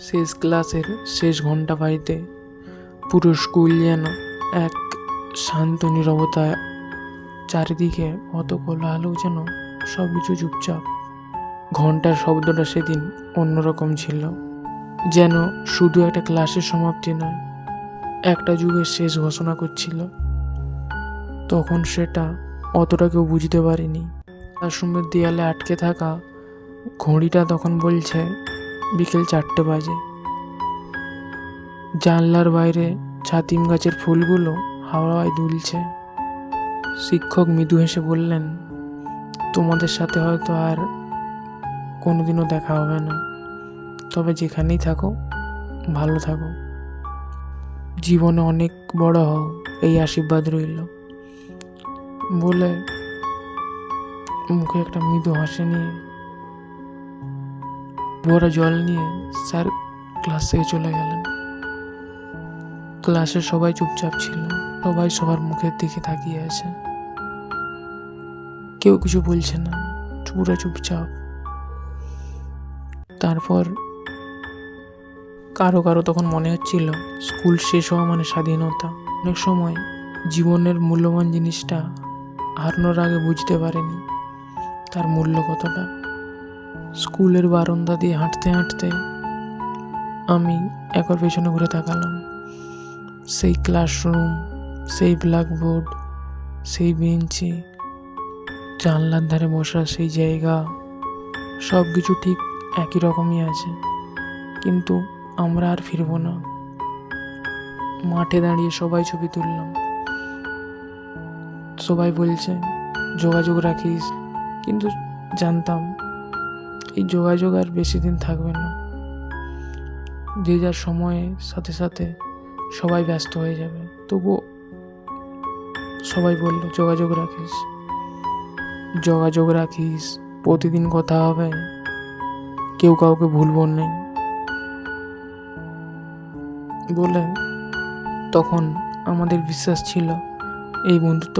শেষ ক্লাসের শেষ ঘন্টা বাজতে পুরো স্কুল যেন এক শান্ত নীরবতায়, চারিদিকে অত কোলাহল যেন সব কিছু চুপচাপ। ঘন্টার শব্দটা সেদিন অন্যরকম ছিল, যেন শুধু একটা ক্লাসের সমাপ্তি নয়, একটা যুগের শেষ ঘোষণা করছিল। তখন সেটা অতটা কেউ বুঝতে পারিনি। ক্লাসরুমের দেয়ালে আটকে থাকা ঘড়িটা তখন বলছে বিকেল 4টে বাজে। জানলার বাইরে ছাতিম গাছের ফুলগুলো হাওয়ায় দুলছে। শিক্ষক মৃদু হেসে বললেন, তোমাদের সাথে হয়তো আর কোনোদিনও দেখা হবে না, তবে যেখানেই থাকো ভালো থাকো, জীবনে অনেক বড় হও, এই আশীর্বাদ রইল বলে মুখে একটা মৃদু হাসি নিয়ে ভরা জল নিয়ে স্যার ক্লাস থেকে চলে গেলেন। ক্লাসে সবাই চুপচাপ ছিল, সবাই সবার মুখের দিকে তাকিয়ে আছে, কেউ কিছু বলছে না, পুরো চুপচাপ। তারপর কারো কারো তখন মনে হচ্ছিল স্কুল শেষ হওয়া মানে স্বাধীনতা। অনেক সময় জীবনের মূল্যবান জিনিসটা হারানোর আগে বুঝতে পারেনি তার মূল্য কতটা। স্কুলের বারান্দা দিয়ে হাঁটতে হাঁটতে আমি একবার পেছনে ঘুরে তাকালাম। সেই ক্লাসরুম, সেই ব্ল্যাকবোর্ড, সেই বেঞ্চি, জানলার ধারে বসা সেই জায়গা, সব কিছু ঠিক একই রকমই আছে, কিন্তু আমরা আর ফিরব না। মাঠে দাঁড়িয়ে সবাই ছবি তুললাম। সবাই বলছে যোগাযোগ রাখিস, কিন্তু জানতাম এই যোগাযোগ আর বেশি দিন থাকবে না। যে যার সময়ের সাথে সাথে সবাই ব্যস্ত হয়ে যাবে, তবুও সবাই বলল যোগাযোগ রাখিস, যোগাযোগ রাখিস, প্রতিদিন কথা হবে, কেউ কাউকে ভুলব না বলে। তখন আমাদের বিশ্বাস ছিল এই বন্ধুত্ব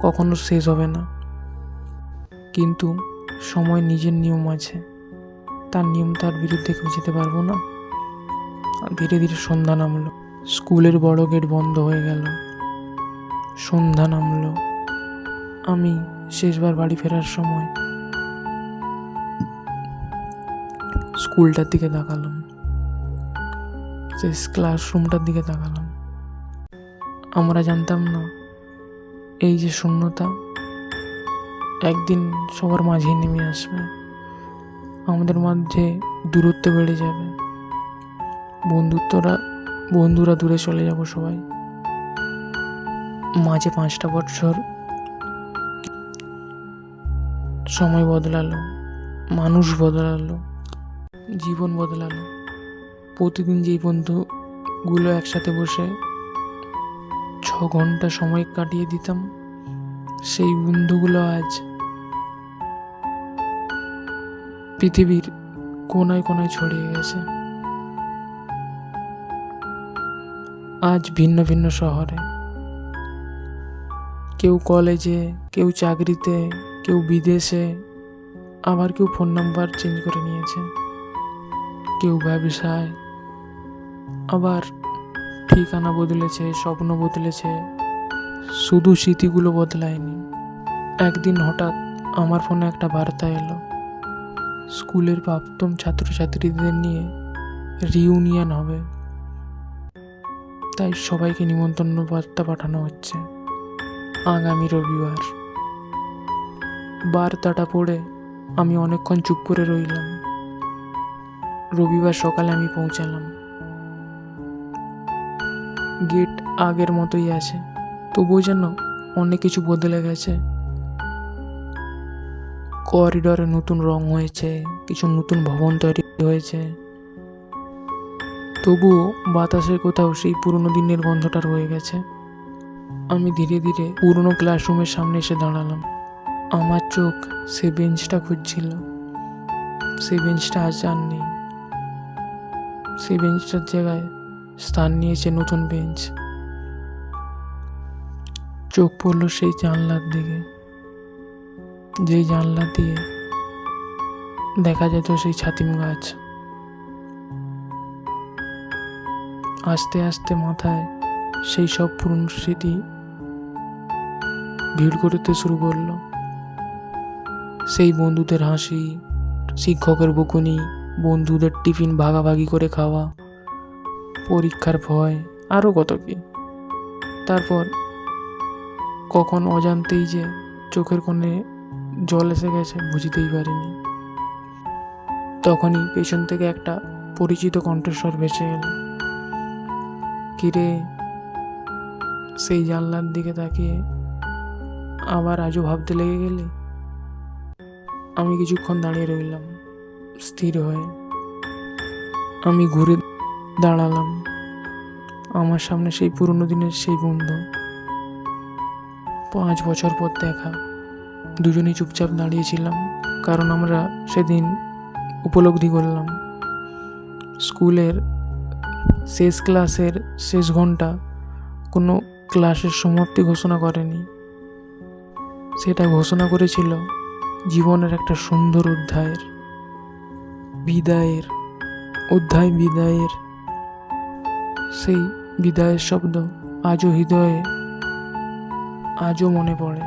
কখনো শেষ হবে না। কিন্তু সময় নিজের নিয়ম আছে, তার নিয়ম তার বিরুদ্ধে কেউ যেতে পারবো না। ধীরে ধীরে সন্ধ্যা নামলো, স্কুলের বড় গেট বন্ধ হয়ে গেল, সন্ধ্যা নামলো। আমি শেষবার বাড়ি ফেরার সময় স্কুলটার দিকে তাকালাম, শেষ ক্লাসরুমটার দিকে তাকালাম। আমরা জানতাম না এই যে শূন্যতা একদিন সবার মাঝে নেমে আসবে, আমাদের মধ্যে দূরত্ব বেড়ে যাবে, বন্ধুরা দূরে চলে যাব সবাই। মাঝে 5টা বছর সময় বদলালো, মানুষ বদলালো, জীবন বদলালো। প্রতিদিন যেই বন্ধুগুলো একসাথে বসে 6 ঘন্টা সময় কাটিয়ে দিতাম, সেই বন্ধুগুলো আজ পৃথিবীর কোনায় কোনায় ছড়িয়ে গেছে। আজ ভিন্ন ভিন্ন শহরে, কেউ কলেজে, কেউ চাকরিতে, কেউ বিদেশে, আবার কেউ ফোন নাম্বার চেঞ্জ করে নিয়েছে, কেউ ব্যবসায়, আবার ঠিকানা বদলেছে, স্বপ্ন বদলেছে, শুধু স্মৃতিগুলো বদলায়নি। একদিন হঠাৎ আমার ফোনে একটা বার্তা এলো, স্কুলের প্রাক্তন ছাত্রছাত্রীদের নিয়ে রিউনিয়ন হবে, তাই সবাইকে নিমন্ত্রণ বার্তা পাঠানো হচ্ছে আগামী রবিবার। বার্তাটা পড়ে আমি অনেকক্ষণ চুপ করে রইলাম। রবিবার সকালে আমি পৌঁছালাম। গেট আগের মতোই আছে, তবুও যেন অনেক কিছু বদলে গেছে। করিডোরে নতুন রং হয়েছে, কিছু নতুন ভবন তৈরি হয়েছে, তবুও বাতাসের কোথাও সেই পুরনো দিনের গন্ধটা রয়ে গেছে। আমি ধীরে ধীরে পুরনো ক্লাসরুমের সামনে এসে দাঁড়ালাম। আমার চোখ সে বেঞ্চটা খুঁজছিল, সেই বেঞ্চটা আজ আর নেই। সেই বেঞ্চটার জায়গায় স্থান নিয়েছে নতুন বেঞ্চ। চোখ পড়ল সেই জানলার দিকে, যেই জানলা দিয়ে দেখা যেত সেই ছাতিম গাছ। আস্তে আস্তে মাথায় সেই সব পুরনো স্মৃতি ভিড় করতে শুরু করলো। সেই বন্ধুদের হাসি, শিক্ষকের বকুনি, বন্ধুদের টিফিন ভাগাভাগি করে খাওয়া, পরীক্ষার ভয়, আরও কত কি। তারপর কখন অজান্তেই যে চোখের কোণে জল এসে গেছে বুঝতেই পারিনি। তখনই পেছন থেকে একটা পরিচিত কণ্ঠস্বর ভেসে এলো, কিরে? সেই জানলার দিকে তাকিয়ে আবার আজও ভাবতে লেগে গেলি? আমি কিছুক্ষণ দাঁড়িয়ে রইলাম স্থির হয়ে। আমি ঘুরে দাঁড়ালাম। আমার সামনে সেই পুরনো দিনের সেই বন্ধু। 5 বছর পর দেখা। দুজনেই চুপচাপ দাঁড়িয়েছিলাম, কারণ আমরা সেদিন উপলব্ধি করলাম স্কুলের শেষ ক্লাসের শেষ ঘন্টা কোনো ক্লাসের সমাপ্তি ঘোষণা করেনি। সেটা ঘোষণা করেছিল জীবনের একটা সুন্দর বিদায়ের। সেই বিদায়ের শব্দ আজও হৃদয়ে, আজও মনে পড়ে।